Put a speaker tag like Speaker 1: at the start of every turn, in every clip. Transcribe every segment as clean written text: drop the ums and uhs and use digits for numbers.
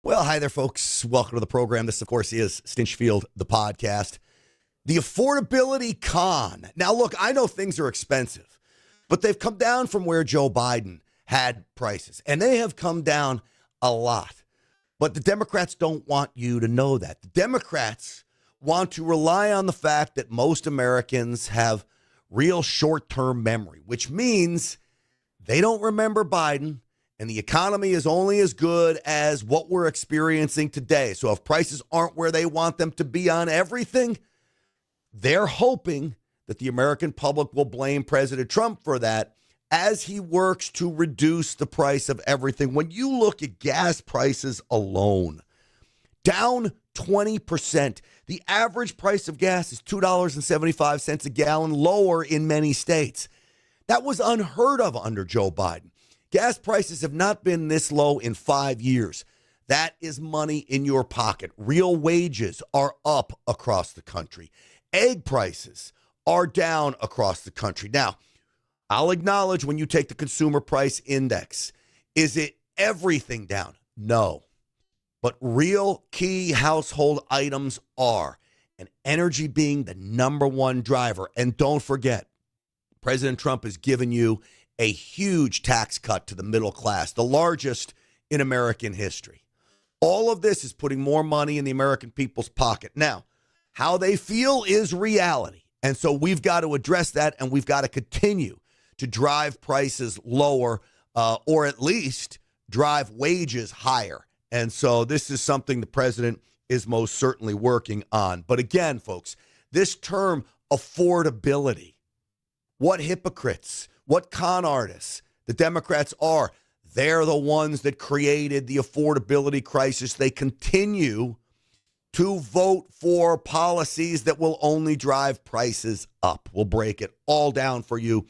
Speaker 1: Well, hi there, folks. Welcome to the program. This, of course, is Stinchfield, the podcast. The affordability con. Now, look, I know things are expensive, but they've come down from where Joe Biden had prices, and they have come down a lot. But the Democrats don't want you to know that. The Democrats want to rely on the fact that most Americans have real short-term memory, which means they don't remember Biden. And the economy is only as good as what we're experiencing today. So if prices aren't where they want them to be on everything, they're hoping that the American public will blame President Trump for that as he works to reduce the price of everything. When you look at gas prices alone, down 20%. The average price of gas is $2.75 a gallon, lower in many states. That was unheard of under Joe Biden. Gas prices have not been this low in 5 years. That is money in your pocket. Real wages are up across the country. Egg prices are down across the country. Now, I'll acknowledge when you take the consumer price index, is it everything down? No. But real key household items are, and energy being the number one driver. And don't forget, President Trump has given you a huge tax cut to the middle class, the largest in American history. All of this is putting more money in the American people's pocket. Now, how they feel is reality. And so we've got to address that, and we've got to continue to drive prices lower or at least drive wages higher. And so this is something the president is most certainly working on. But again, folks, this term affordability, what hypocrites, what con artists the Democrats are. They're the ones that created the affordability crisis. They continue to vote for policies that will only drive prices up. We'll break it all down for you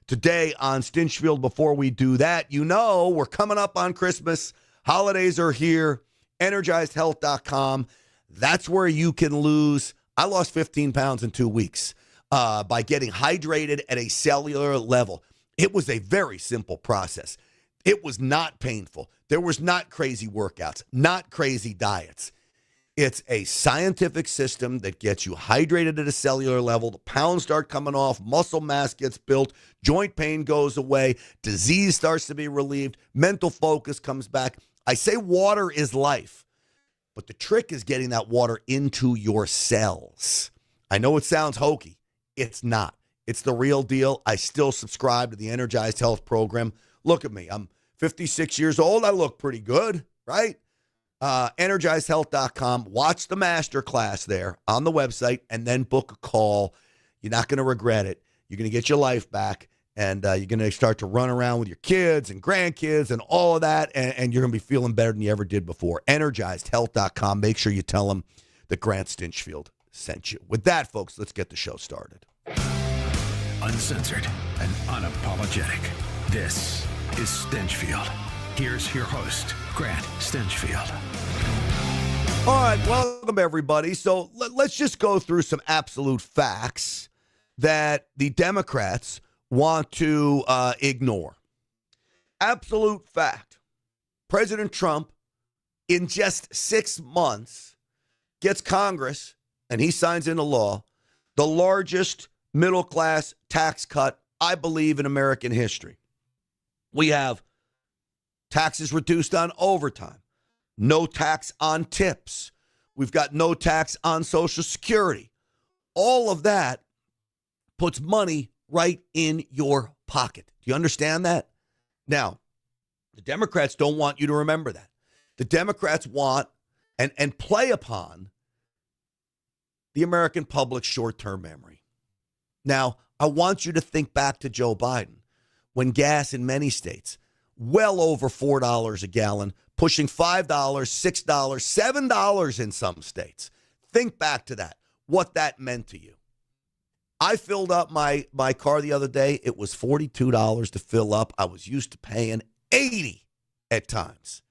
Speaker 1: today on Stinchfield. Before we do that, you know we're coming up on Christmas. Holidays are here. EnergizedHealth.com. That's where you can lose. I lost 15 pounds in 2 weeks by getting hydrated at a cellular level. It was a very simple process. It was not painful. There was not crazy workouts, not crazy diets. It's a scientific system that gets you hydrated at a cellular level. The pounds start coming off, muscle mass gets built, joint pain goes away, disease starts to be relieved, mental focus comes back. I say water is life, but the trick is getting that water into your cells. I know it sounds hokey. It's not. It's the real deal. I still subscribe to the Energized Health program. Look at me. I'm 56 years old. I look pretty good, right? EnergizedHealth.com. Watch the master class there on the website and then book a call. You're not going to regret it. You're going to get your life back, and you're going to start to run around with your kids and grandkids and all of that, and you're going to be feeling better than you ever did before. EnergizedHealth.com. Make sure you tell them that Grant Stinchfield sent you. With that, folks, let's get the show started.
Speaker 2: Uncensored and unapologetic. This is Stinchfield. Here's your host, Grant Stinchfield.
Speaker 1: All right, welcome, everybody. So let's just go through some absolute facts that the Democrats want to ignore. Absolute fact. President Trump, in just 6 months, gets Congress, and he signs into law, the largest middle-class tax cut, I believe, in American history. We have taxes reduced on overtime, no tax on tips. We've got no tax on Social Security. All of that puts money right in your pocket. Do you understand that? Now, the Democrats don't want you to remember that. The Democrats want and play upon the American public's short-term memory. Now, I want you to think back to Joe Biden when gas in many states, well over $4 a gallon, pushing $5, $6, $7 in some states. Think back to that, what that meant to you. I filled up my car the other day. It was $42 to fill up. I was used to paying $80 at times.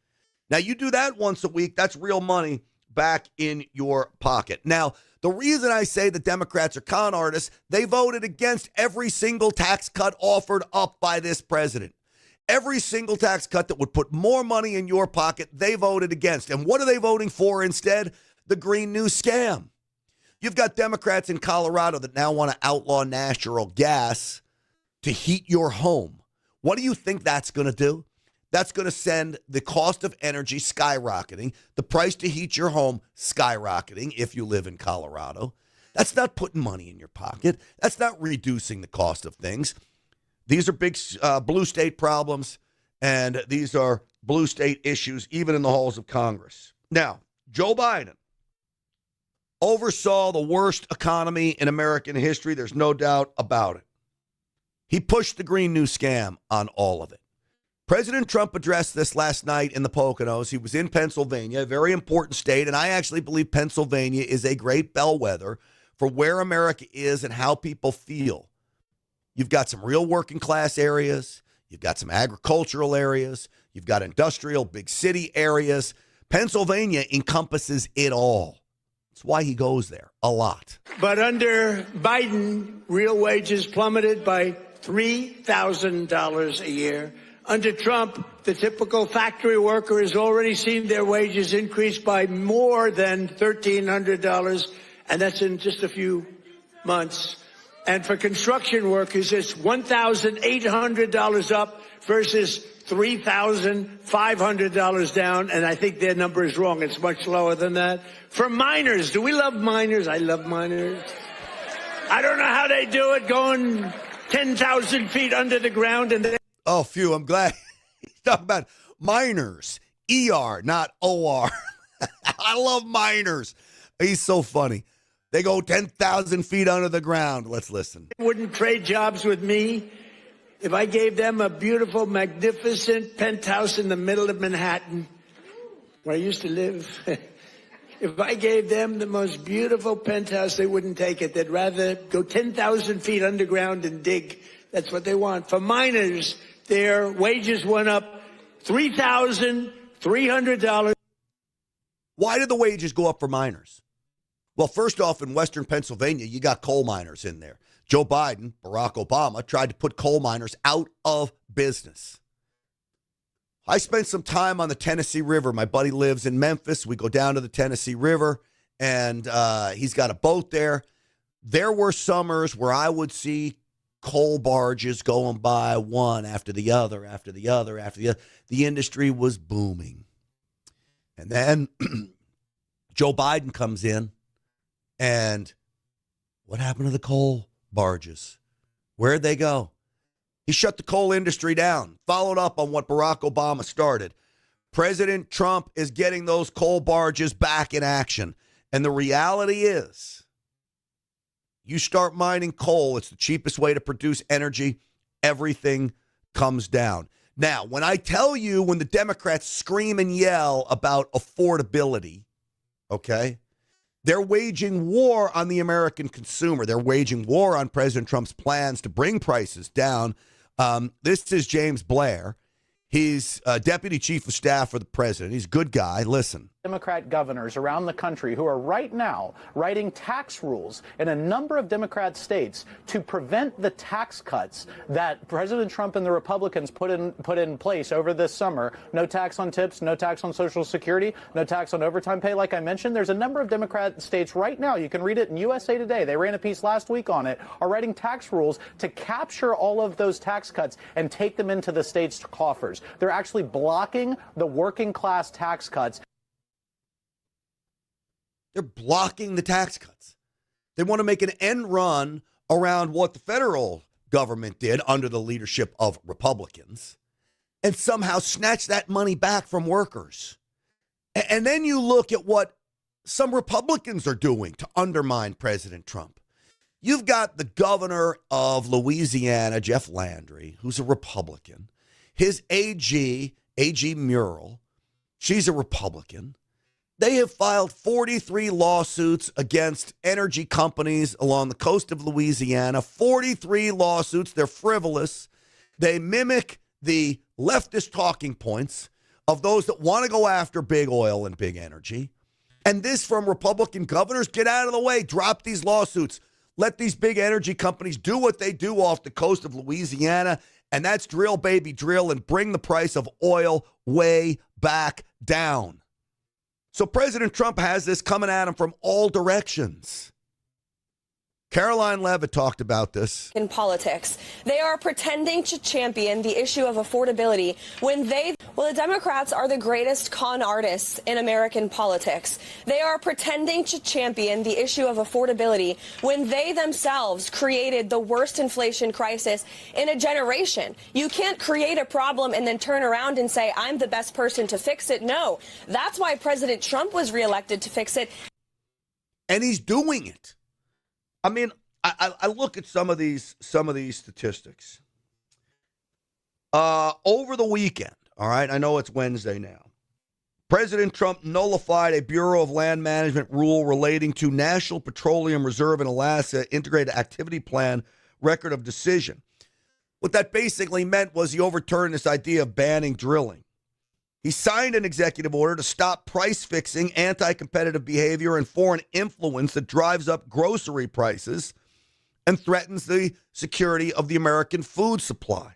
Speaker 1: Now, you do that once a week, that's real money back in your pocket. Now, the reason I say the Democrats are con artists, they voted against every single tax cut offered up by this president. Every single tax cut that would put more money in your pocket, they voted against. And what are they voting for instead? The Green New Scam. You've got Democrats in Colorado that now want to outlaw natural gas to heat your home. What do you think that's going to do? That's going to send the cost of energy skyrocketing, the price to heat your home skyrocketing if you live in Colorado. That's not putting money in your pocket. That's not reducing the cost of things. These are big blue state problems, and these are blue state issues, even in the halls of Congress. Now, Joe Biden oversaw the worst economy in American history. There's no doubt about it. He pushed the Green New Scam on all of it. President Trump addressed this last night in the Poconos. He was in Pennsylvania, a very important state, and I actually believe Pennsylvania is a great bellwether for where America is and how people feel. You've got some real working class areas. You've got some agricultural areas. You've got industrial big city areas. Pennsylvania encompasses it all. That's why he goes there a lot.
Speaker 3: But under Biden, real wages plummeted by $3,000 a year. Under Trump, the typical factory worker has already seen their wages increase by more than $1,300, and that's in just a few months. And for construction workers, it's $1,800 up versus $3,500 down, and I think their number is wrong. It's much lower than that. For miners, do we love miners? I love miners. I don't know how they do it, going 10,000 feet under the ground. And
Speaker 1: oh, phew, I'm glad he's talking about miners, ER, not OR. I love miners. He's so funny. They go 10,000 feet under the ground. Let's listen.
Speaker 3: They wouldn't trade jobs with me if I gave them a beautiful, magnificent penthouse in the middle of Manhattan, where I used to live. If I gave them the most beautiful penthouse, they wouldn't take it. They'd rather go 10,000 feet underground and dig. That's what they want. For miners, their wages went up $3,300.
Speaker 1: Why did the wages go up for miners? Well, first off, in Western Pennsylvania, you got coal miners in there. Joe Biden, Barack Obama, tried to put coal miners out of business. I spent some time on the Tennessee River. My buddy lives in Memphis. We go down to the Tennessee River, and he's got a boat there. There were summers where I would see coal barges going by one after the other, after the other, after the other. The industry was booming. And then Joe Biden comes in, and what happened to the coal barges? Where'd they go? He shut the coal industry down, followed up on what Barack Obama started. President Trump is getting those coal barges back in action. And the reality is, you start mining coal, it's the cheapest way to produce energy. Everything comes down. Now, when I tell you, when the Democrats scream and yell about affordability, okay, they're waging war on the American consumer. They're waging war on President Trump's plans to bring prices down. This is James Blair. He's deputy chief of staff for the president. He's a good guy. Listen.
Speaker 4: Democrat governors around the country who are right now writing tax rules in a number of Democrat states to prevent the tax cuts that President Trump and the Republicans put in place over this summer. No tax on tips, no tax on Social Security, no tax on overtime pay. Like I mentioned, there's a number of Democrat states right now. You can read it in USA Today. They ran a piece last week on it, are writing tax rules to capture all of those tax cuts and take them into the state's coffers. They're actually blocking the working class tax cuts.
Speaker 1: They're blocking the tax cuts. They want to make an end run around what the federal government did under the leadership of Republicans and somehow snatch that money back from workers. And then you look at what some Republicans are doing to undermine President Trump. You've got the governor of Louisiana, Jeff Landry, who's a Republican. His AG Murrell, she's a Republican. They have filed 43 lawsuits against energy companies along the coast of Louisiana. 43 lawsuits. They're frivolous. They mimic the leftist talking points of those that want to go after big oil and big energy. And this from Republican governors, get out of the way. Drop these lawsuits. Let these big energy companies do what they do off the coast of Louisiana And that's drill, baby, drill, and bring the price of oil way back down. So President Trump has this coming at him from all directions. Caroline Levitt talked about this.
Speaker 5: In politics, they are pretending to champion the issue of affordability when the Democrats are the greatest con artists in American politics. They are pretending to champion the issue of affordability when they themselves created the worst inflation crisis in a generation. You can't create a problem and then turn around and say, I'm the best person to fix it. No, that's why President Trump was reelected, to fix it.
Speaker 1: And he's doing it. I mean, I look at some of these statistics. Over the weekend, all right, I know it's Wednesday now, President Trump nullified a Bureau of Land Management rule relating to National Petroleum Reserve in Alaska Integrated Activity Plan Record of Decision. What that basically meant was he overturned this idea of banning drilling. He signed an executive order to stop price-fixing, anti-competitive behavior, and foreign influence that drives up grocery prices and threatens the security of the American food supply.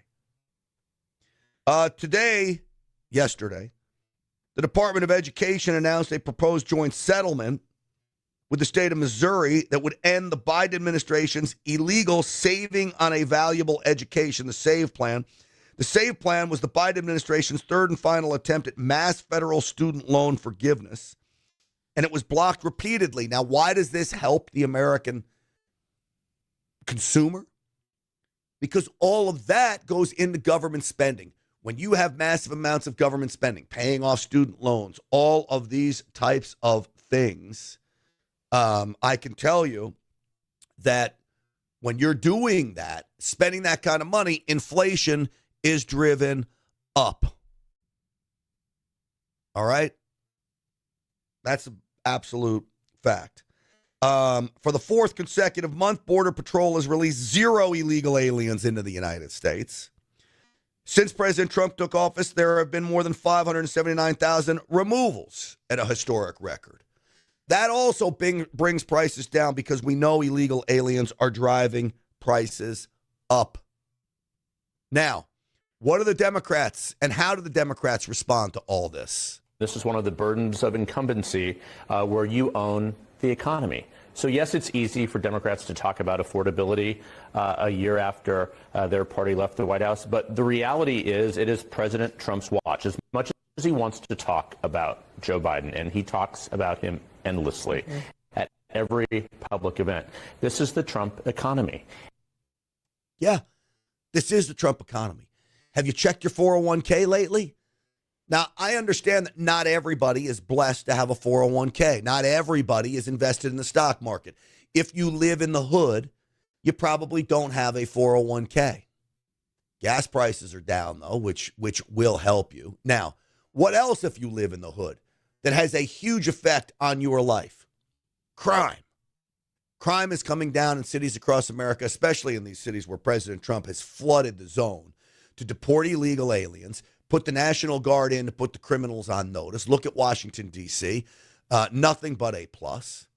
Speaker 1: Yesterday, the Department of Education announced a proposed joint settlement with the state of Missouri that would end the Biden administration's illegal Saving on a Valuable Education, the SAVE plan. The SAVE plan was the Biden administration's third and final attempt at mass federal student loan forgiveness, and it was blocked repeatedly. Now, why does this help the American consumer? Because all of that goes into government spending. When you have massive amounts of government spending, paying off student loans, all of these types of things, I can tell you that when you're doing that, spending that kind of money, inflation is driven up. All right? That's an absolute fact. For the fourth consecutive month, Border Patrol has released 0 illegal aliens into the United States. Since President Trump took office, there have been more than 579,000 removals at a historic record. That also brings prices down because we know illegal aliens are driving prices up. Now, what are the Democrats and how do the Democrats respond to all this?
Speaker 6: This is one of the burdens of incumbency where you own the economy. So, yes, it's easy for Democrats to talk about affordability a year after their party left the White House. But the reality is it is President Trump's watch. As much as he wants to talk about Joe Biden, and he talks about him endlessly at every public event, this is the Trump economy.
Speaker 1: Yeah, this is the Trump economy. Have you checked your 401k lately? Now, I understand that not everybody is blessed to have a 401k. Not everybody is invested in the stock market. If you live in the hood, you probably don't have a 401k. Gas prices are down, though, which will help you. Now, what else if you live in the hood that has a huge effect on your life? Crime. Crime is coming down in cities across America, especially in these cities where President Trump has flooded the zone to deport illegal aliens, put the National Guard in to put the criminals on notice. Look at Washington, D.C. Nothing but a plus.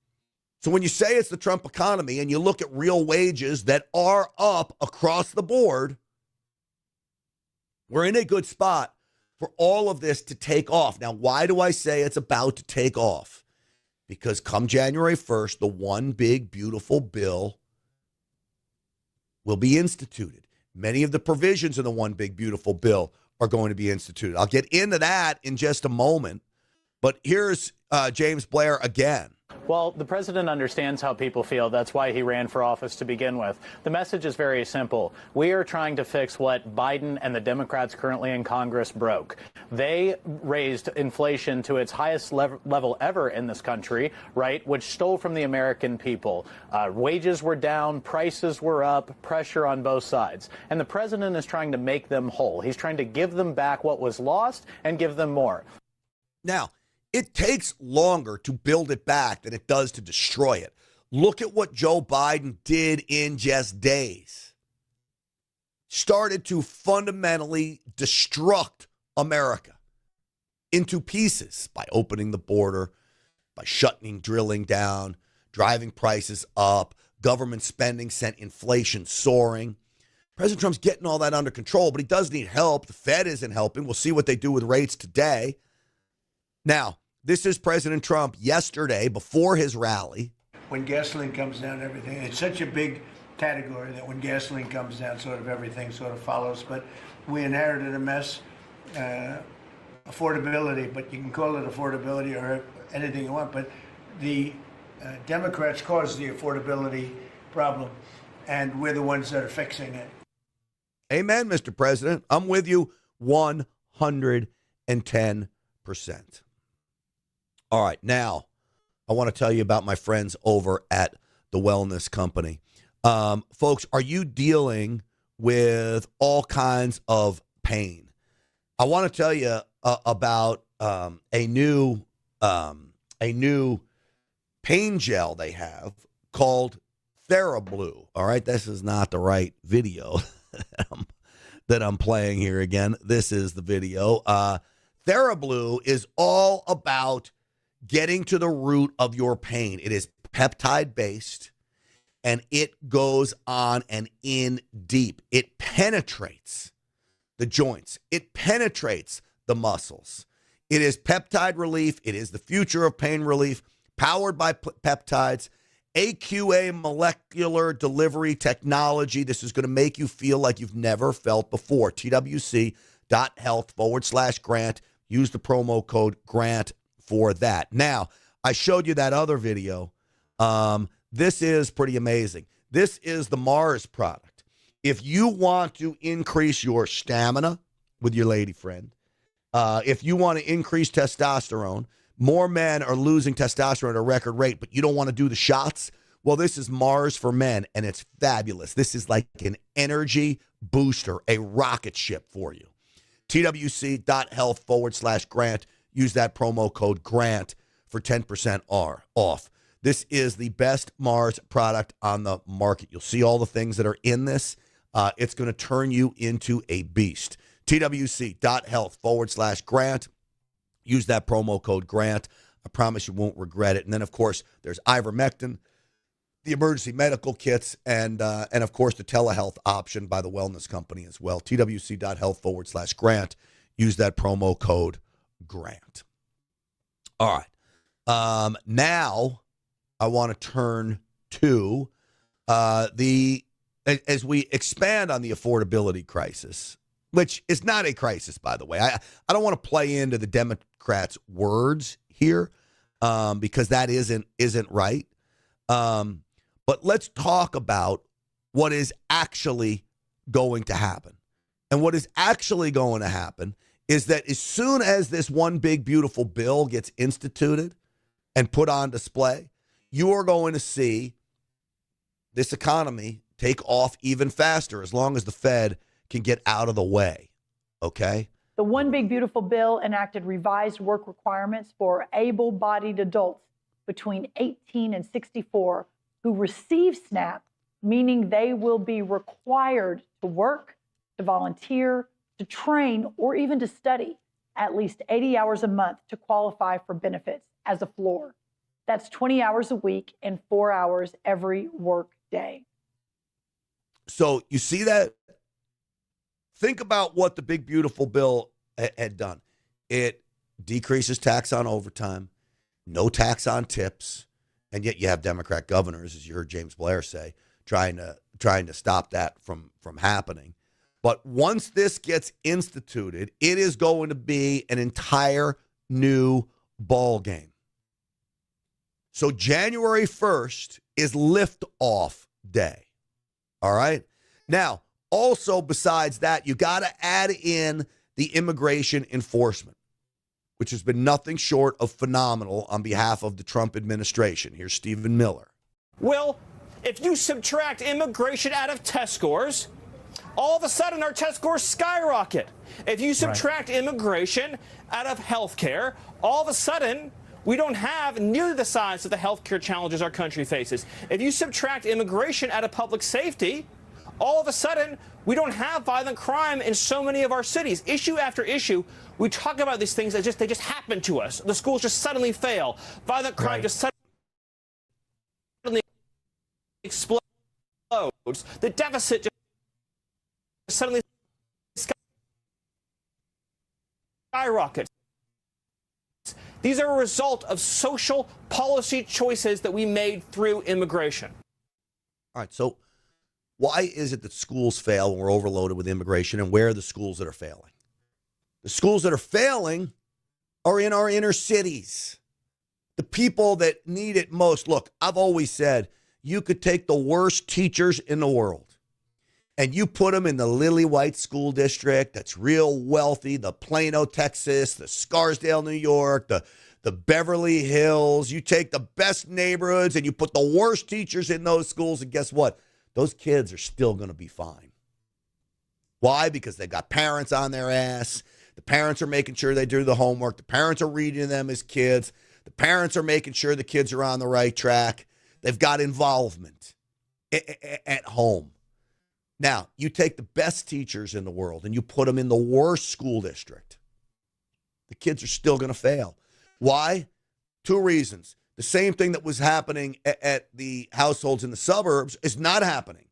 Speaker 1: So when you say it's the Trump economy and you look at real wages that are up across the board, we're in a good spot for all of this to take off. Now, why do I say it's about to take off? Because come January 1st, the one big, beautiful bill will be instituted. Many of the provisions in the one big, beautiful bill are going to be instituted. I'll get into that in just a moment. But here's James Blair again.
Speaker 4: Well, the president understands how people feel. That's why he ran for office to begin with. The message is very simple. We are trying to fix what Biden and the Democrats currently in Congress broke. They raised inflation to its highest level ever in this country, right, which stole from the American people. Wages were down, prices were up, pressure on both sides. And the president is trying to make them whole. He's trying to give them back what was lost and give them more.
Speaker 1: Now, it takes longer to build it back than it does to destroy it. Look at what Joe Biden did in just days. Started to fundamentally destruct America into pieces by opening the border, by shutting drilling down, driving prices up, government spending sent inflation soaring. President Trump's getting all that under control, but he does need help. The Fed isn't helping. We'll see what they do with rates today. Now, this is President Trump yesterday before his rally.
Speaker 3: When gasoline comes down, everything, it's such a big category that when gasoline comes down, sort of everything sort of follows. But we inherited a mess, affordability, but you can call it affordability or anything you want. But the Democrats caused the affordability problem, and we're the ones that are fixing it.
Speaker 1: Amen, Mr. President. I'm with you 110%. All right, now I want to tell you about my friends over at the Wellness Company. Folks, are you dealing with all kinds of pain? I want to tell you about a new pain gel they have called TheraBlue. All right, this is not the right video that I'm playing here again. This is the video. TheraBlue is all about getting to the root of your pain. It is peptide-based, and it goes on and in deep. It penetrates the joints. It penetrates the muscles. It is peptide relief. It is the future of pain relief, powered by peptides. AQA molecular delivery technology. This is going to make you feel like you've never felt before. TWC.health/grant. Use the promo code GRANT for that. Now, I showed you that other video. This is pretty amazing. This is the Mars product. If you want to increase your stamina with your lady friend, if you want to increase testosterone, more men are losing testosterone at a record rate, but you don't want to do the shots. Well, this is Mars for men, and it's fabulous. This is like an energy booster, a rocket ship for you. TWC.health/grant. Use that promo code GRANT for 10% off. This is the best Mars product on the market. You'll see all the things that are in this. It's going to turn you into a beast. TWC.health/grant. Use that promo code GRANT. I promise you won't regret it. And then, of course, there's ivermectin, the emergency medical kits, and of course, the telehealth option by the Wellness Company as well. TWC.health/grant. Use that promo code GRANT. All right. Now, I want to turn to as we expand on the affordability crisis, which is not a crisis, by the way. I don't want to play into the Democrats' words here because that isn't right. But let's talk about what is actually going to happen. And what is actually going to happen is that as soon as this one big, beautiful bill gets instituted and put on display, you are going to see this economy take off even faster as long as the Fed can get out of the way, okay?
Speaker 7: The One Big Beautiful Bill enacted revised work requirements for able-bodied adults between 18 and 64 who receive SNAP, meaning they will be required to work, to volunteer, to train, or even to study at least 80 hours a month to qualify for benefits as a floor. That's 20 hours a week and 4 hours every work day.
Speaker 1: So you see that? Think about what the big, beautiful bill had done. It decreases tax on overtime, no tax on tips, and yet you have Democrat governors, as you heard James Blair say, trying to stop that from happening. But once this gets instituted, it is going to be an entire new ball game. So January 1st is liftoff day. All right? Now, also besides that, you got to add in the immigration enforcement, which has been nothing short of phenomenal on behalf of the Trump administration. Here's Stephen Miller.
Speaker 8: Well, if you subtract immigration out of test scores, all of a sudden our test scores skyrocket. If you subtract immigration out of health care, all of a sudden we don't have nearly the size of the health care challenges our country faces. If you subtract immigration out of public safety, all of a sudden we don't have violent crime in so many of our cities. Issue after issue, we talk about these things as they just happen to us. The schools just suddenly fail. Violent crime just suddenly explodes. The deficit suddenly skyrocket. These are a result of social policy choices that we made through immigration.
Speaker 1: All right, so why is it that schools fail when we're overloaded with immigration, and where are the schools that are failing? The schools that are failing are in our inner cities. The people that need it most. Look, I've always said you could take the worst teachers in the world and you put them in the Lily White School District that's real wealthy, the Plano, Texas, the Scarsdale, New York, the Beverly Hills. You take the best neighborhoods and you put the worst teachers in those schools, and guess what? Those kids are still going to be fine. Why? Because they've got parents on their ass. The parents are making sure they do the homework. The parents are reading to them as kids. The parents are making sure the kids are on the right track. They've got involvement at home. Now, you take the best teachers in the world and you put them in the worst school district. The kids are still going to fail. Why? Two reasons. The same thing that was happening at the households in the suburbs is not happening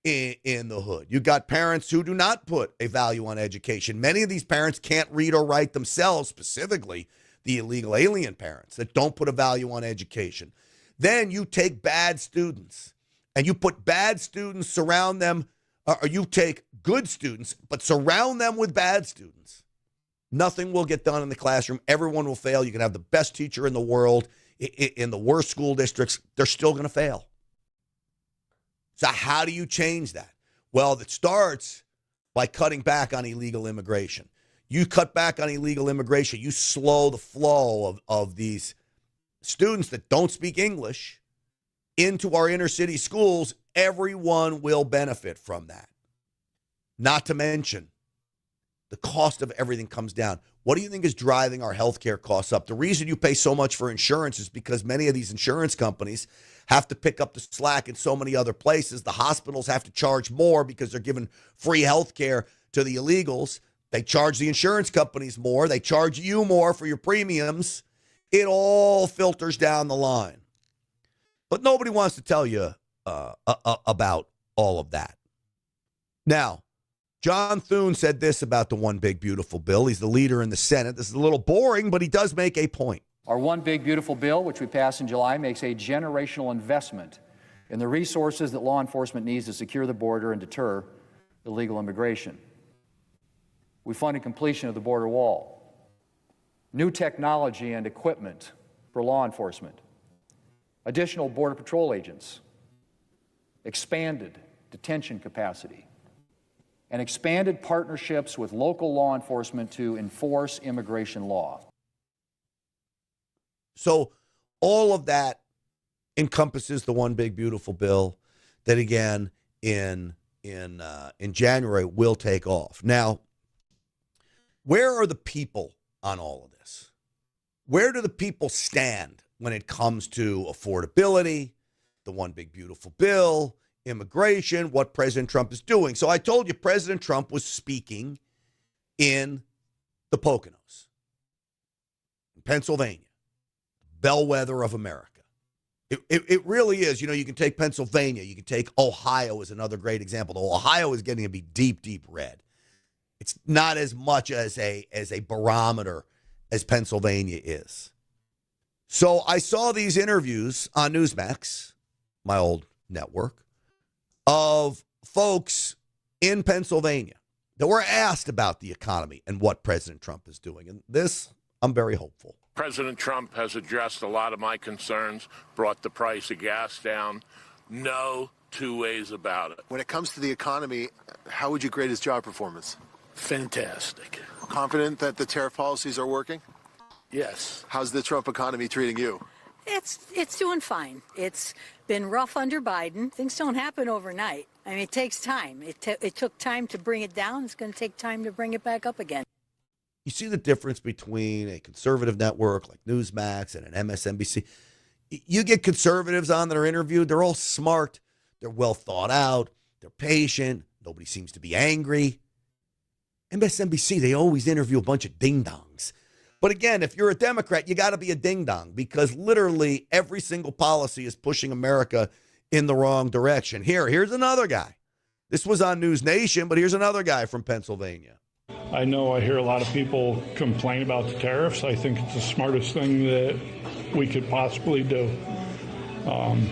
Speaker 1: in the hood. You got parents who do not put a value on education. Many of these parents can't read or write themselves, specifically the illegal alien parents that don't put a value on education. Then you take bad students and you put bad students, surround them, or you take good students, but surround them with bad students. Nothing will get done in the classroom. Everyone will fail. You can have the best teacher in the world in the worst school districts. They're still going to fail. So how do you change that? Well, it starts by cutting back on illegal immigration. You cut back on illegal immigration, you slow the flow of these students that don't speak English into our inner city schools. Everyone will benefit from that. Not to mention, the cost of everything comes down. What do you think is driving our healthcare costs up? The reason you pay so much for insurance is because many of these insurance companies have to pick up the slack in so many other places. The hospitals have to charge more because they're giving free healthcare to the illegals. They charge the insurance companies more. They charge you more for your premiums. It all filters down the line. But nobody wants to tell you about all of that. Now, John Thune said this about the One Big Beautiful Bill. He's the leader in the Senate. This is a little boring, but he does make a point.
Speaker 9: Our One Big Beautiful Bill, which we passed in July, makes a generational investment in the resources that law enforcement needs to secure the border and deter illegal immigration. We funded completion of the border wall, new technology and equipment for law enforcement, additional Border Patrol agents, expanded detention capacity, and expanded partnerships with local law enforcement to enforce immigration law.
Speaker 1: So all of that encompasses the One Big Beautiful Bill that, again, in January will take off. Now, where are the people on all of this? Where do the people stand when it comes to affordability, the One Big Beautiful Bill, immigration, what President Trump is doing? So I told you President Trump was speaking in the Poconos, in Pennsylvania, bellwether of America. It really is. You know, you can take Pennsylvania. You can take Ohio as another great example. Though Ohio is getting to be deep, deep red. It's not as much as a barometer as Pennsylvania is. So I saw these interviews on Newsmax, my old network, of folks in Pennsylvania that were asked about the economy and what President Trump is doing. And this, I'm very hopeful.
Speaker 10: President Trump has addressed a lot of my concerns, brought the price of gas down. No two ways about it.
Speaker 11: When it comes to the economy, how would you grade his job performance?
Speaker 10: Fantastic.
Speaker 11: Confident that the tariff policies are working?
Speaker 10: Yes.
Speaker 11: How's the Trump economy treating you?
Speaker 12: It's doing fine. It's been rough under Biden. Things don't happen overnight. I mean, it takes time. It took time to bring it down. It's going to take time to bring it back up again.
Speaker 1: You see the difference between a conservative network like Newsmax and an MSNBC. You get conservatives on that are interviewed. They're all smart. They're well thought out. They're patient. Nobody seems to be angry. MSNBC, they always interview a bunch of ding-dongs. But again, if you're a Democrat, you got to be a ding-dong because literally every single policy is pushing America in the wrong direction. Here's another guy This was on News Nation, but here's another guy from Pennsylvania.
Speaker 13: I know I hear a lot of people complain about the tariffs. I think it's the smartest thing that we could possibly do.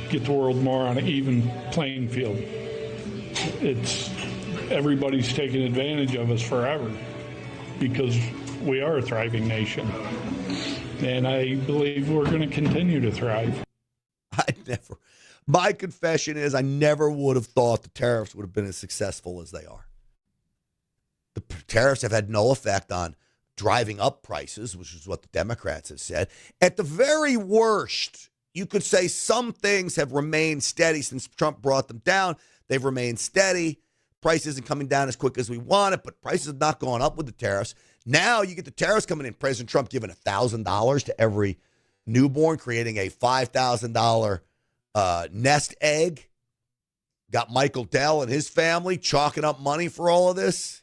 Speaker 13: Get the world more on an even playing field. Everybody's taken advantage of us forever because we are a thriving nation. And I believe we're going to continue to thrive.
Speaker 1: My confession is I never would have thought the tariffs would have been as successful as they are. The tariffs have had no effect on driving up prices, which is what the Democrats have said. At the very worst, you could say some things have remained steady since Trump brought them down. They've remained steady. Price isn't coming down as quick as we want it, but prices have not gone up with the tariffs. Now you get the tariffs coming in. President Trump giving $1,000 to every newborn, creating a $5,000 nest egg. Got Michael Dell and his family chalking up money for all of this.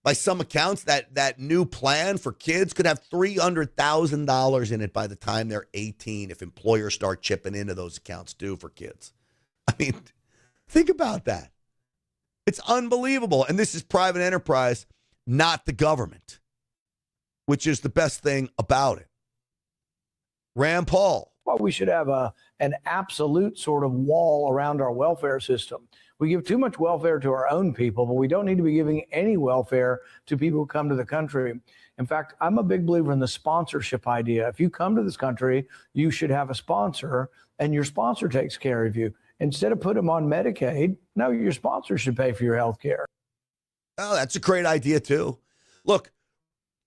Speaker 1: By some accounts, that new plan for kids could have $300,000 in it by the time they're 18 if employers start chipping into those accounts too for kids. I mean, think about that. It's unbelievable. And this is private enterprise, not the government, which is the best thing about it. Rand Paul.
Speaker 14: Well, we should have an absolute sort of wall around our welfare system. We give too much welfare to our own people, but we don't need to be giving any welfare to people who come to the country. In fact, I'm a big believer in the sponsorship idea. If you come to this country, you should have a sponsor, and your sponsor takes care of you. Instead of putting them on Medicaid, no, your sponsor should pay for your health care.
Speaker 1: Oh, that's a great idea, too. Look,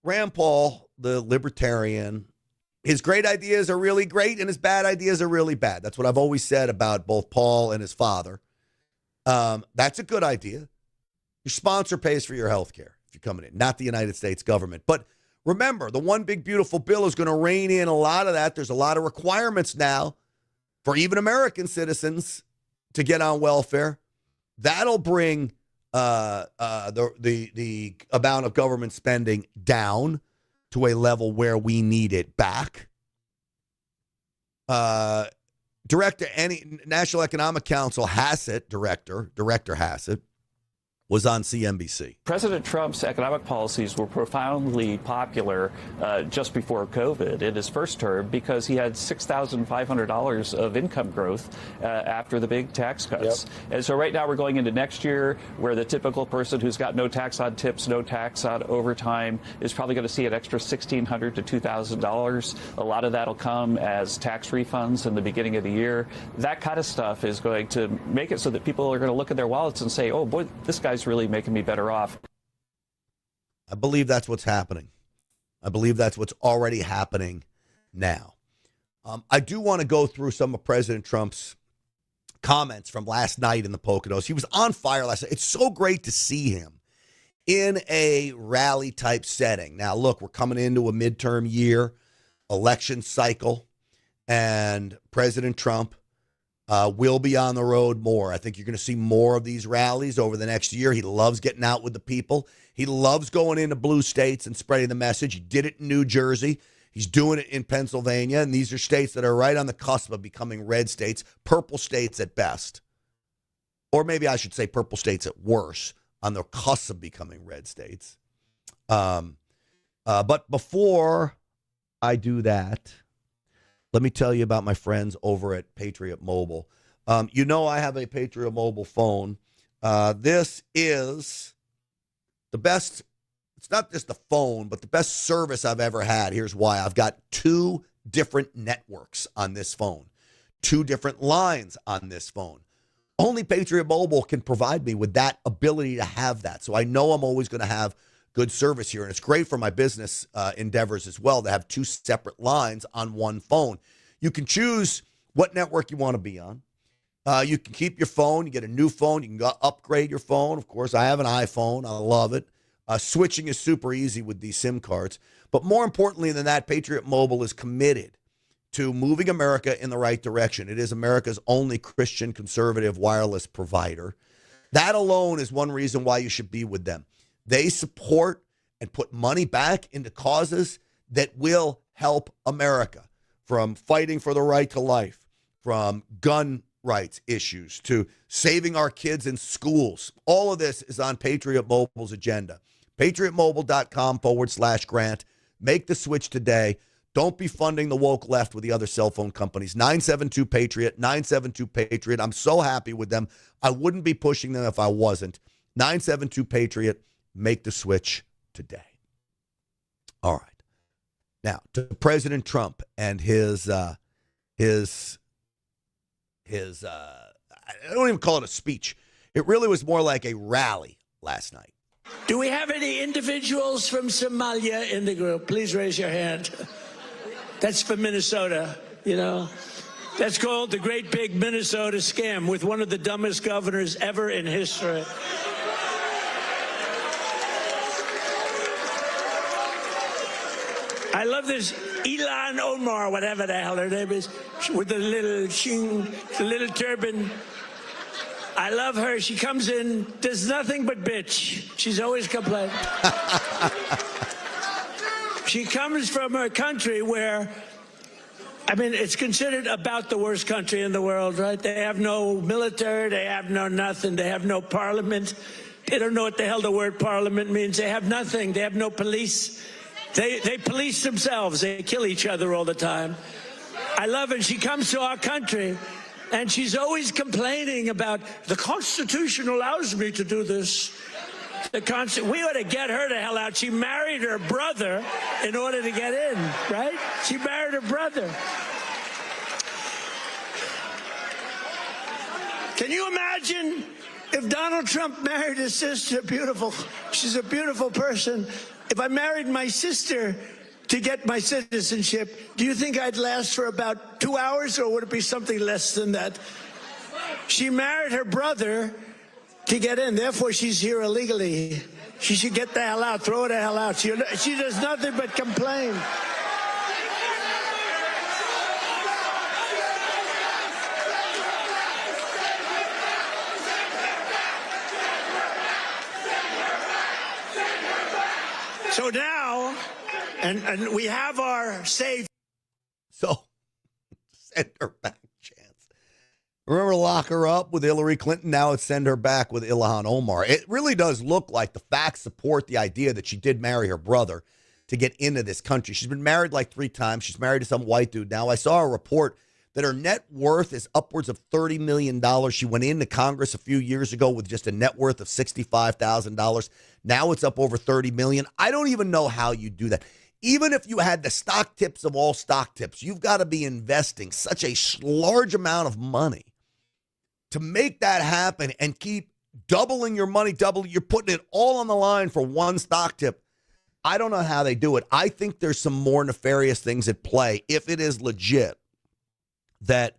Speaker 1: Rand Paul, the libertarian, his great ideas are really great, and his bad ideas are really bad. That's what I've always said about both Paul and his father. That's a good idea. Your sponsor pays for your health care if you're coming in, not the United States government. But remember, the one big beautiful bill is going to rein in a lot of that. There's a lot of requirements now for even American citizens to get on welfare. That'll bring the amount of government spending down to a level where we need it back. National Economic Council Hassett, Director Hassett, was on CNBC.
Speaker 15: President Trump's economic policies were profoundly popular just before COVID in his first term because he had $6,500 of income growth after the big tax cuts. Yep. And so right now we're going into next year where the typical person who's got no tax on tips, no tax on overtime is probably going to see an extra $1,600 to $2,000. A lot of that will come as tax refunds in the beginning of the year. That kind of stuff is going to make it so that people are going to look at their wallets and say, oh, boy, this guy's really making me better off.
Speaker 1: I believe that's what's happening. I believe that's what's already happening now. I do want to go through some of President Trump's comments from last night in the Poconos. He was on fire last night. It's so great to see him in a rally type setting. Now, look, we're coming into a midterm year, election cycle, and President Trump will be on the road more. I think you're going to see more of these rallies over the next year. He loves getting out with the people. He loves going into blue states and spreading the message. He did it in New Jersey. He's doing it in Pennsylvania. And these are states that are right on the cusp of becoming red states, purple states at best. Or maybe I should say purple states at worst, on the cusp of becoming red states. But before I do that, let me tell you about my friends over at Patriot Mobile. You know I have a Patriot Mobile phone. This is the best. It's not just the phone, but the best service I've ever had. Here's why. I've got 2 different networks on this phone, 2 different lines on this phone. Only Patriot Mobile can provide me with that ability to have that. So I know I'm always going to have good service here. And it's great for my business endeavors as well to have 2 separate lines on one phone. You can choose what network you want to be on. You can keep your phone. You get a new phone. You can go upgrade your phone. Of course, I have an iPhone. I love it. Switching is super easy with these SIM cards. But more importantly than that, Patriot Mobile is committed to moving America in the right direction. It is America's only Christian conservative wireless provider. That alone is one reason why you should be with them. They support and put money back into causes that will help America, from fighting for the right to life, from gun rights issues to saving our kids in schools. All of this is on Patriot Mobile's agenda. PatriotMobile.com/Grant. Make the switch today. Don't be funding the woke left with the other cell phone companies. 972-PATRIOT, 972-PATRIOT. I'm so happy with them. I wouldn't be pushing them if I wasn't. 972-PATRIOT. Make the switch today. All right. Now, to President Trump and his I don't even call it a speech. It really was more like a rally last night.
Speaker 3: Do we have any individuals from Somalia in the group? Please raise your hand. That's for Minnesota, you know. That's called the Great Big Minnesota Scam with one of the dumbest governors ever in history. I love this Ilhan Omar, whatever the hell her name is, with the little turban. I love her. She comes in, does nothing but bitch. She's always complaining. She comes from a country where, I mean, it's considered about the worst country in the world, right? They have no military. They have no nothing. They have no parliament. They don't know what the hell the word parliament means. They have nothing. They have no police. They police themselves. They kill each other all the time. I love it. She comes to our country, and she's always complaining about the Constitution allows me to do this. We ought to get her the hell out. She married her brother in order to get in, right? She married her brother. Can you imagine if Donald Trump married his sister? Beautiful. She's a beautiful person. If I married my sister to get my citizenship, do you think I'd last for about 2 hours, or would it be something less than that? She married her brother to get in. Therefore, she's here illegally. She should get the hell out. Throw her the hell out. She does nothing but complain. So now, and we have our safe.
Speaker 1: So, send her back, Chance. Remember lock her up with Hillary Clinton? Now it's send her back with Ilhan Omar. It really does look like the facts support the idea that she did marry her brother to get into this country. She's been married like 3 times. She's married to some white dude now. I saw a report that her net worth is upwards of $30 million. She went into Congress a few years ago with just a net worth of $65,000. Now it's up over $30 million. I don't even know how you do that. Even if you had the stock tips of all stock tips, you've got to be investing such a large amount of money to make that happen and keep doubling your money, you're putting it all on the line for one stock tip. I don't know how they do it. I think there's some more nefarious things at play if it is legit that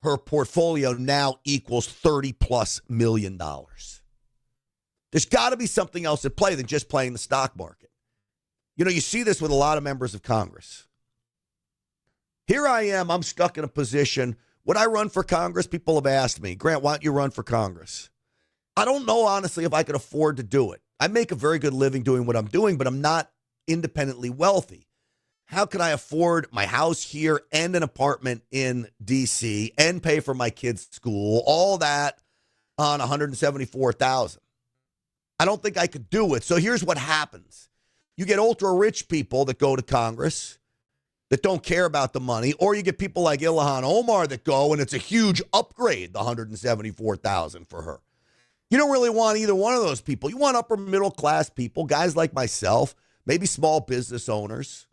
Speaker 1: her portfolio now equals $30+ million. There's got to be something else at play than just playing the stock market. You know, you see this with a lot of members of Congress. Here I am, I'm stuck in a position. Would I run for Congress? People have asked me, Grant, why don't you run for Congress? I don't know, honestly, if I could afford to do it. I make a very good living doing what I'm doing, but I'm not independently wealthy. How can I afford my house here and an apartment in D.C. and pay for my kids' school, all that on $174,000? I don't think I could do it. So here's what happens. You get ultra-rich people that go to Congress that don't care about the money, or you get people like Ilhan Omar that go, and it's a huge upgrade, the $174,000 for her. You don't really want either one of those people. You want upper middle class people, guys like myself, maybe small business owners,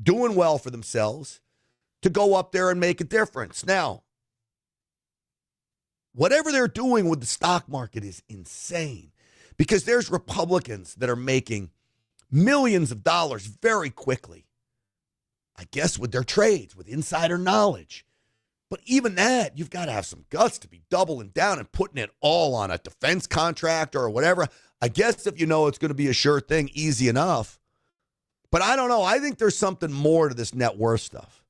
Speaker 1: doing well for themselves, to go up there and make a difference. Now, whatever they're doing with the stock market is insane, because there's Republicans that are making millions of dollars very quickly, I guess with their trades, with insider knowledge. But even that, you've got to have some guts to be doubling down and putting it all on a defense contractor or whatever. I guess if you know it's going to be a sure thing, easy enough. But I don't know. I think there's something more to this net worth stuff.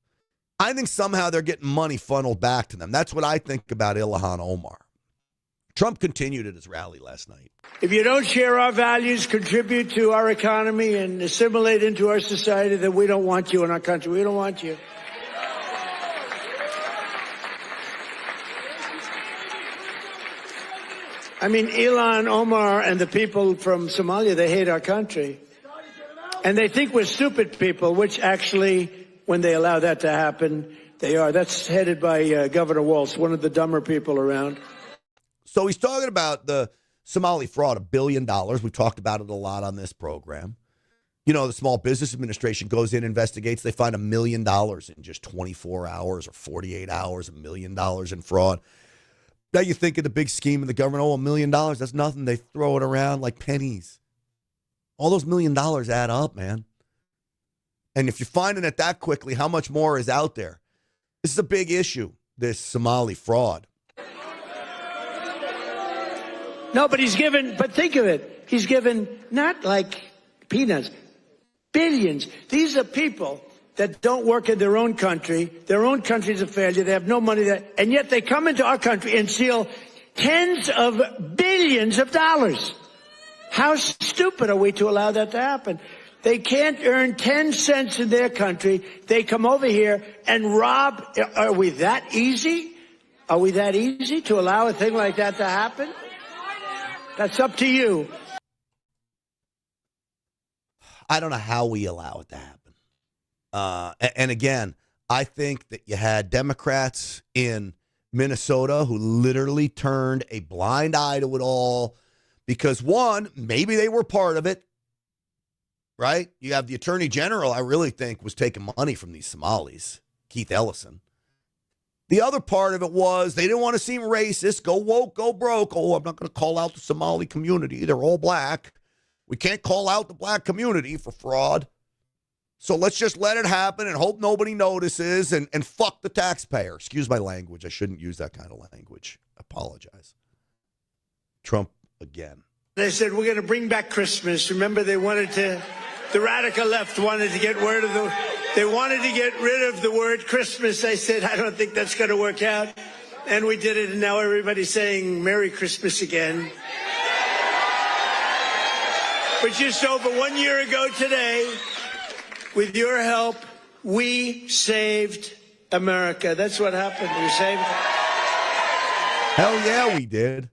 Speaker 1: I think somehow they're getting money funneled back to them. That's what I think about Ilhan Omar. Trump continued at his rally last night.
Speaker 3: If you don't share our values, contribute to our economy, and assimilate into our society, then we don't want you in our country. We don't want you. I mean, Ilan Omar and the people from Somalia, they hate our country. And they think we're stupid people, which actually, when they allow that to happen, they are. That's headed by Governor Walz, one of the dumber people around.
Speaker 1: So he's talking about the Somali fraud, $1 billion. We've talked about it a lot on this program. You know, the Small Business Administration goes in, investigates. They find $1 million in just 24 hours or 48 hours, $1 million in fraud. Now you think of the big scheme of the government, $1 million, that's nothing. They throw it around like pennies. All those $1 million add up, man. And if you're finding it that quickly, how much more is out there? This is a big issue, this Somali fraud.
Speaker 3: No, but think of it. He's given not like peanuts, billions. These are people that don't work in their own country. Their own country's a failure. They have no money there. And yet they come into our country and steal tens of billions of dollars. How stupid are we to allow that to happen? They can't earn 10 cents in their country. They come over here and rob. Are we that easy? Are we that easy to allow a thing like that to happen? That's up to you.
Speaker 1: I don't know how we allow it to happen. And again, I think that you had Democrats in Minnesota who literally turned a blind eye to it all because, one, maybe they were part of it, right? You have the Attorney General, I really think, was taking money from these Somalis, Keith Ellison. The other part of it was they didn't want to seem racist, go woke, go broke. Oh, I'm not going to call out the Somali community. They're all black. We can't call out the black community for fraud. So let's just let it happen and hope nobody notices and fuck the taxpayer. Excuse my language. I shouldn't use that kind of language. I apologize. Trump again.
Speaker 3: They said, we're going to bring back Christmas. Remember, the radical left wanted to get rid of the word Christmas. I said, I don't think that's going to work out. And we did it, and now everybody's saying Merry Christmas again. But just over 1 year ago today, with your help, we saved America. That's what happened. We saved it.
Speaker 1: Hell yeah, we did.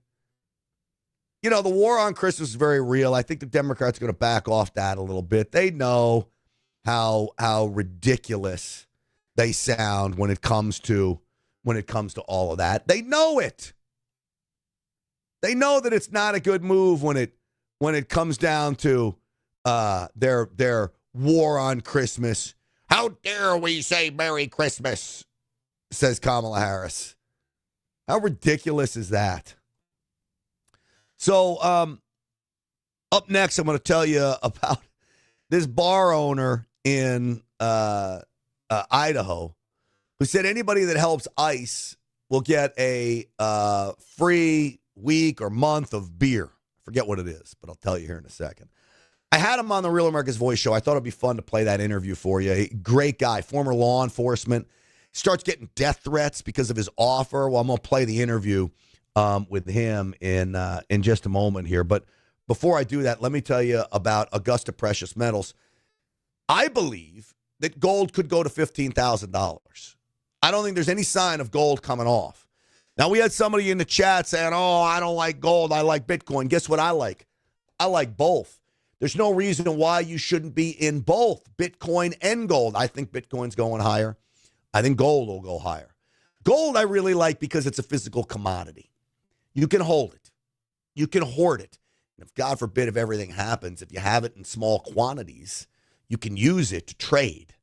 Speaker 1: You know, the war on Christmas is very real. I think the Democrats are going to back off that a little bit. They know how ridiculous they sound when it comes to all of that. They know it. They know that it's not a good move when it comes down to their war on Christmas. How dare we say Merry Christmas, says Kamala Harris. How ridiculous is that? So up next, I'm going to tell you about this bar owner in Idaho who said anybody that helps ICE will get a free week or month of beer. Forget what it is, but I'll tell you here in a second. I had him on the Real America's Voice show. I thought it'd be fun to play that interview for you. Great guy, former law enforcement. Starts getting death threats because of his offer. Well, I'm going to play the interview with him in just a moment here. But before I do that, let me tell you about Augusta Precious Metals. I believe that gold could go to $15,000. I don't think there's any sign of gold coming off. Now, we had somebody in the chat saying, oh, I don't like gold. I like Bitcoin. Guess what I like? I like both. There's no reason why you shouldn't be in both Bitcoin and gold. I think Bitcoin's going higher. I think gold will go higher. Gold I really like because it's a physical commodity. You can hold it. You can hoard it. And if, God forbid, if everything happens, if you have it in small quantities, you can use it to trade,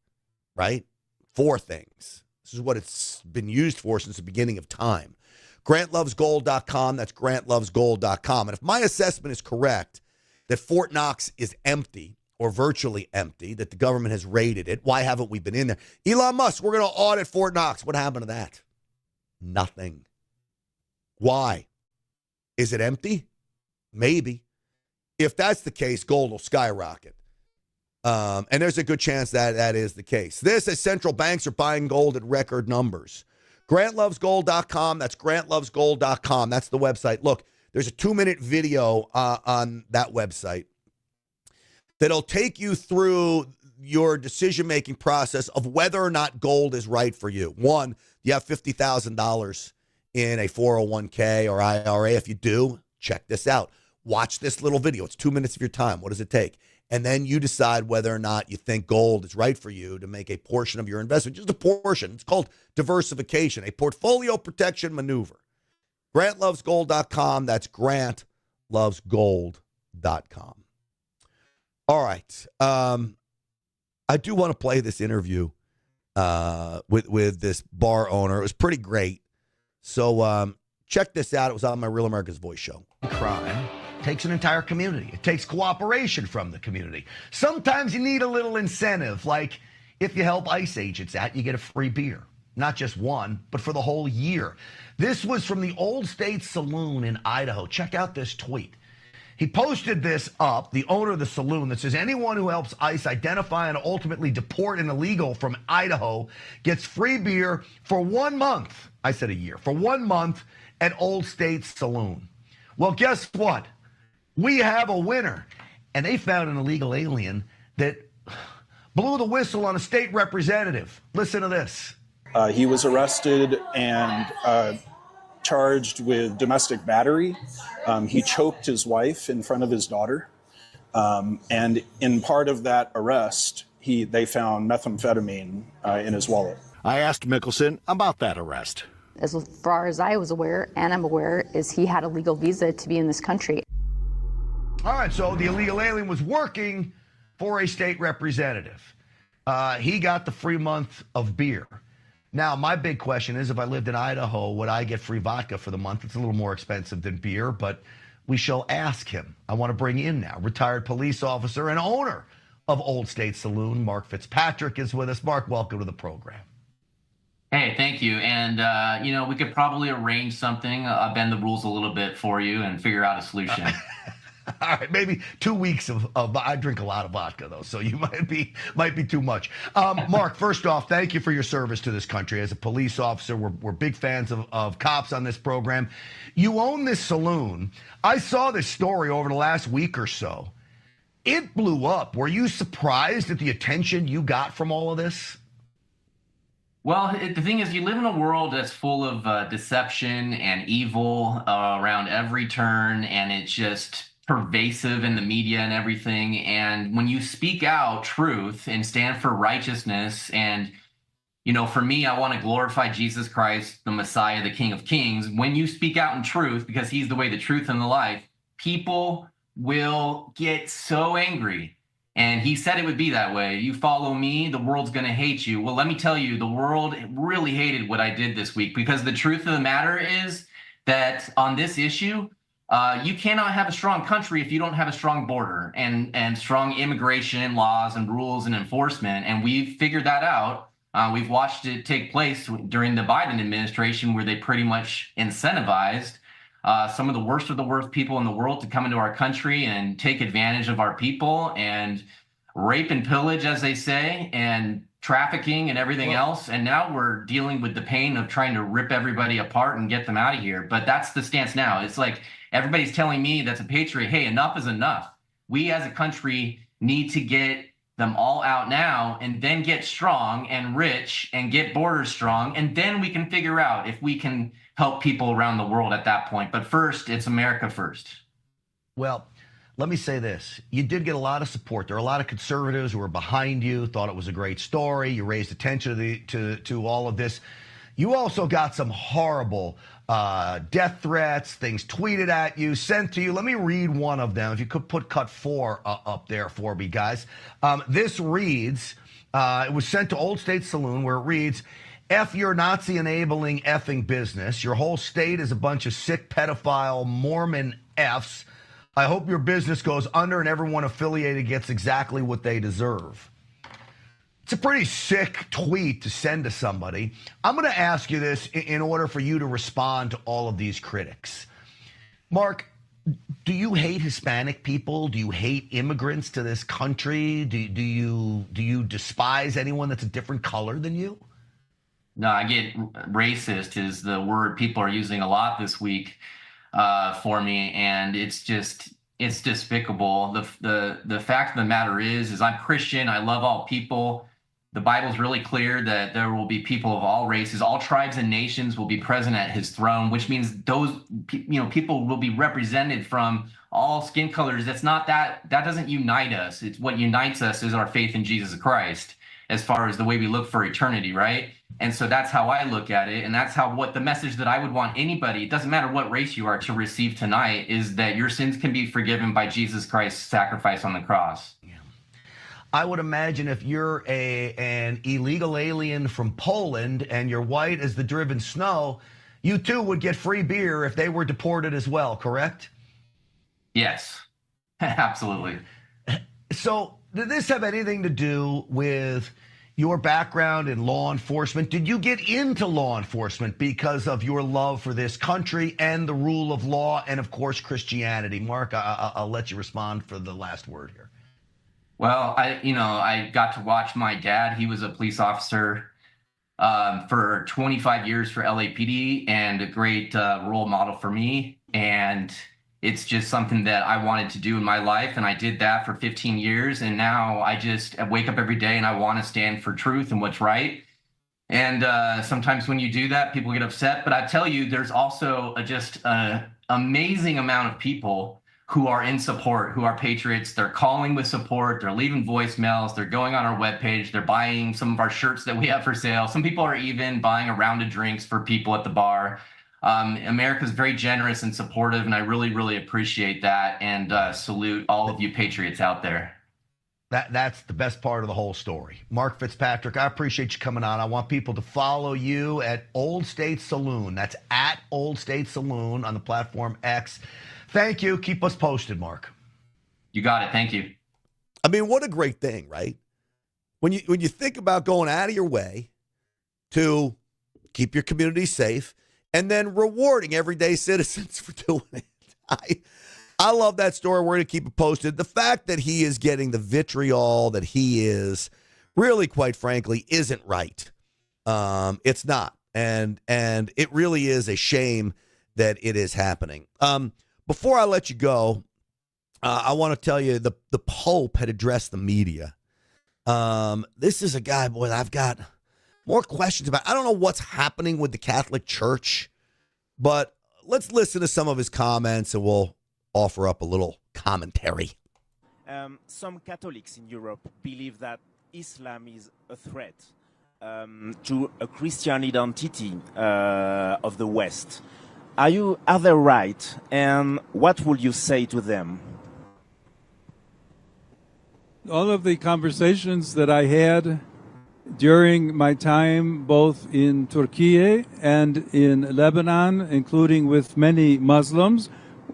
Speaker 1: right? For things. This is what it's been used for since the beginning of time. GrantLovesGold.com. That's GrantLovesGold.com. And if my assessment is correct, that Fort Knox is empty or virtually empty, that the government has raided it, why haven't we been in there? Elon Musk, we're going to audit Fort Knox. What happened to that? Nothing. Why? Is it empty? Maybe. If that's the case, gold will skyrocket. And there's a good chance that that is the case. This is central banks are buying gold at record numbers. GrantLovesGold.com. That's GrantLovesGold.com. That's the website. Look, there's a 2-minute video on that website that'll take you through your decision-making process of whether or not gold is right for you. One, you have $50,000 in a 401k or IRA. If you do, check this out. Watch this little video. It's 2 minutes of your time. What does it take? And then you decide whether or not you think gold is right for you to make a portion of your investment, just a portion. It's called diversification, a portfolio protection maneuver. GrantLovesGold.com. That's GrantLovesGold.com. All right. I do want to play this interview with this bar owner. It was pretty great. So check this out. It was on my Real America's Voice show.
Speaker 16: Crime takes an entire community. It takes cooperation from the community. Sometimes you need a little incentive, like if you help ICE agents out, you get a free beer. Not just one, but for the whole year. This was from the Old State Saloon in Idaho. Check out this tweet. He posted this up, the owner of the saloon, that says anyone who helps ICE identify and ultimately deport an illegal from Idaho gets free beer for 1 month. I said a year. For 1 month at Old State Saloon. Well, guess what? We have a winner. And they found an illegal alien that blew the whistle on a state representative. Listen to this.
Speaker 17: He was arrested and charged with domestic battery. He choked his wife in front of his daughter. And in part of that arrest, they found methamphetamine in his wallet.
Speaker 18: I asked Mickelson about that arrest.
Speaker 19: As far as I was aware, and I'm aware, is he had a legal visa to be in this country.
Speaker 16: All right, so the illegal alien was working for a state representative. He got the free month of beer. Now, my big question is, if I lived in Idaho, would I get free vodka for the month? It's a little more expensive than beer, but we shall ask him. I want to bring in now retired police officer and owner of Old State Saloon, Mark Fitzpatrick, is with us. Mark, welcome to the program.
Speaker 20: Hey, thank you. And, we could probably arrange something, bend the rules a little bit for you and figure out a solution.
Speaker 16: All right, maybe 2 weeks of I drink a lot of vodka, though, so you might be too much. Mark, first off, thank you for your service to this country. As a police officer, we're big fans of cops on this program. You own this saloon. I saw this story over the last week or so. It blew up. Were you surprised at the attention you got from all of this?
Speaker 20: Well, the thing is, you live in a world that's full of deception and evil around every turn, and it's just pervasive in the media and everything. And when you speak out truth and stand for righteousness, and for me, I want to glorify Jesus Christ, the Messiah, the King of Kings. When you speak out in truth, because he's the way, the truth, and the life, people will get so angry. And he said it would be that way. You follow me, the world's going to hate you. Well, let me tell you, the world really hated what I did this week, because the truth of the matter is that on this issue, you cannot have a strong country if you don't have a strong border and strong immigration laws and rules and enforcement. And we've figured that out. We've watched it take place during the Biden administration, where they pretty much incentivized some of the worst people in the world to come into our country and take advantage of our people and rape and pillage, as they say, and trafficking and everything else. And now we're dealing with the pain of trying to rip everybody apart and get them out of here. But that's the stance now. It's like everybody's telling me that's a patriot, hey, enough is enough. We as a country need to get them all out now and then get strong and rich and get borders strong. And then we can figure out if we can help people around the world at that point. But first, it's America first.
Speaker 16: Well, let me say this. You did get a lot of support. There are a lot of conservatives who were behind you, thought it was a great story. You raised attention to all of this. You also got some horrible death threats, things tweeted at you, sent to you. Let me read one of them. If you could put cut 4 up there for me, guys. This reads, it was sent to Old State Saloon, where it reads, F your Nazi-enabling effing business. Your whole state is a bunch of sick pedophile Mormon Fs. I hope your business goes under and everyone affiliated gets exactly what they deserve. It's a pretty sick tweet to send to somebody. I'm going to ask you this in order for you to respond to all of these critics. Mark, do you hate Hispanic people? Do you hate immigrants to this country? Do you despise anyone that's a different color than you?
Speaker 20: No, I get racist is the word people are using a lot this week for me, and it's despicable. The fact of the matter is I'm Christian. I love all people. The Bible's really clear that there will be people of all races, all tribes and nations will be present at his throne, which means those, people will be represented from all skin colors. That doesn't unite us. It's what unites us is our faith in Jesus Christ, as far as the way we look for eternity, right? And so that's how I look at it. And that's what the message that I would want anybody, it doesn't matter what race you are, to receive tonight is that your sins can be forgiven by Jesus Christ's sacrifice on the cross.
Speaker 16: I would imagine if you're an illegal alien from Poland and you're white as the driven snow, you too would get free beer if they were deported as well, correct?
Speaker 20: Yes, absolutely.
Speaker 16: So did this have anything to do with your background in law enforcement? Did you get into law enforcement because of your love for this country and the rule of law and, of course, Christianity? Mark, I'll let you respond for the last word here.
Speaker 20: Well, I got to watch my dad. He was a police officer for 25 years for LAPD and a great role model for me. And it's just something that I wanted to do in my life. And I did that for 15 years. And now I just wake up every day and I want to stand for truth and what's right. And sometimes when you do that, people get upset. But I tell you, there's also just an amazing amount of people who are in support, who are patriots. They're calling with support. They're leaving voicemails. They're going on our webpage. They're buying some of our shirts that we have for sale. Some people are even buying a round of drinks for people at the bar. America's very generous and supportive, and I really, really appreciate that, and salute all of you patriots out there.
Speaker 16: That's the best part of the whole story. Mark Fitzpatrick, I appreciate you coming on. I want people to follow you at Old State Saloon. That's at Old State Saloon on the platform X. Thank you. Keep us posted, Mark.
Speaker 20: You got it. Thank you.
Speaker 1: I mean, what a great thing, right? When you think about going out of your way to keep your community safe and then rewarding everyday citizens for doing it. I love that story. We're going to keep it posted. The fact that he is getting the vitriol that he is really, quite frankly, isn't right. It's not. And it really is a shame that it is happening. Before I let you go, I want to tell you the Pope had addressed the media. This is a guy, boy, I've got more questions about. I don't know what's happening with the Catholic Church, but let's listen to some of his comments and we'll offer up a little commentary.
Speaker 21: Some Catholics in Europe believe that Islam is a threat to a Christian identity of the West. Are they right? And what would you say to them?
Speaker 22: All of the conversations that I had during my time both in Turkey and in Lebanon, including with many Muslims,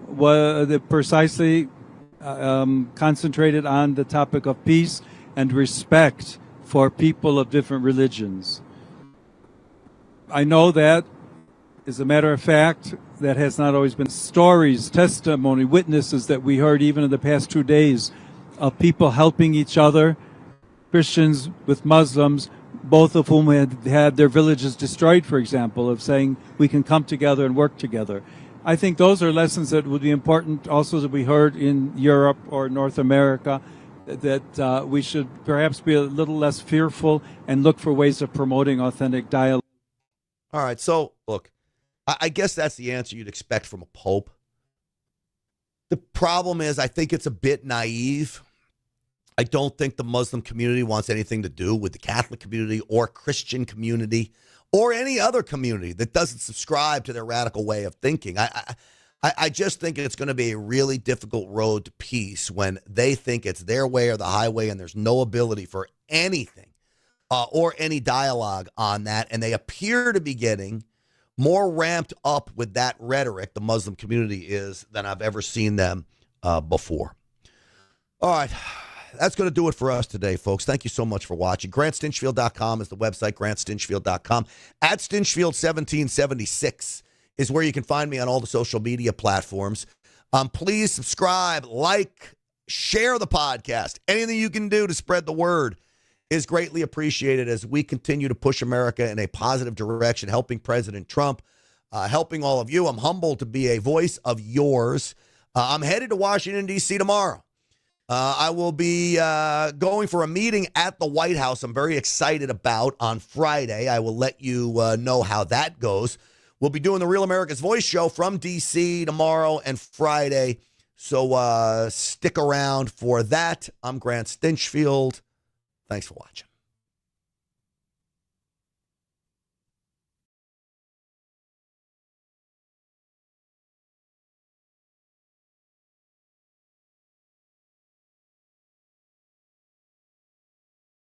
Speaker 22: were precisely concentrated on the topic of peace and respect for people of different religions. I know that, as a matter of fact, that has not always been stories, testimony, witnesses that we heard even in the past 2 days of people helping each other, Christians with Muslims, both of whom had their villages destroyed, for example, of saying we can come together and work together. I think those are lessons that would be important also to be heard in Europe or North America, that we should perhaps be a little less fearful and look for ways of promoting authentic dialogue.
Speaker 1: All right, so look, I guess that's the answer you'd expect from a pope. The problem is I think it's a bit naive. I don't think the Muslim community wants anything to do with the Catholic community or Christian community or any other community that doesn't subscribe to their radical way of thinking. I just think it's going to be a really difficult road to peace when they think it's their way or the highway and there's no ability for anything or any dialogue on that. And they appear to be getting more ramped up with that rhetoric, the Muslim community is, than I've ever seen them before. All right. That's going to do it for us today, folks. Thank you so much for watching. GrantStinchfield.com is the website, GrantStinchfield.com. At Stinchfield1776 is where you can find me on all the social media platforms. Please subscribe, like, share the podcast. Anything you can do to spread the word is greatly appreciated as we continue to push America in a positive direction, helping President Trump, helping all of you. I'm humbled to be a voice of yours. I'm headed to Washington, D.C. tomorrow. I will be going for a meeting at the White House I'm very excited about on Friday. I will let you know how that goes. We'll be doing the Real America's Voice show from D.C. tomorrow and Friday. So stick around for that. I'm Grant Stinchfield. Thanks for watching.